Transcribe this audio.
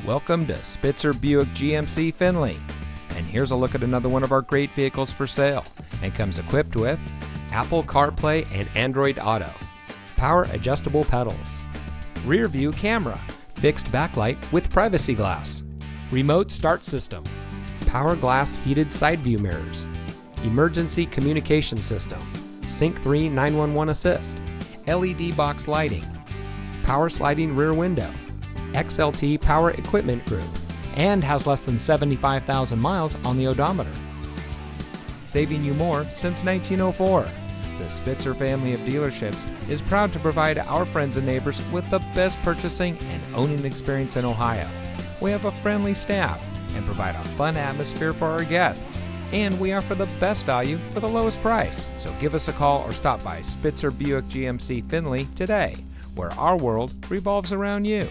Welcome to Spitzer Buick GMC Findlay. And here's a look at another one of our great vehicles for sale, and comes equipped with Apple CarPlay and Android Auto, power adjustable pedals, rear view camera, fixed backlight with privacy glass, remote start system, power glass heated side view mirrors, emergency communication system, Sync 3 911 assist, LED box lighting, power sliding rear window, XLT power equipment group, and has less than 75,000 miles on the odometer. Saving you more since 1904. The Spitzer family of dealerships is proud to provide our friends and neighbors with the best purchasing and owning experience in Ohio. We have a friendly staff and provide a fun atmosphere for our guests, and we offer the best value for the lowest price. So give us a call or stop by Spitzer Buick GMC Findlay today, where our world revolves around you.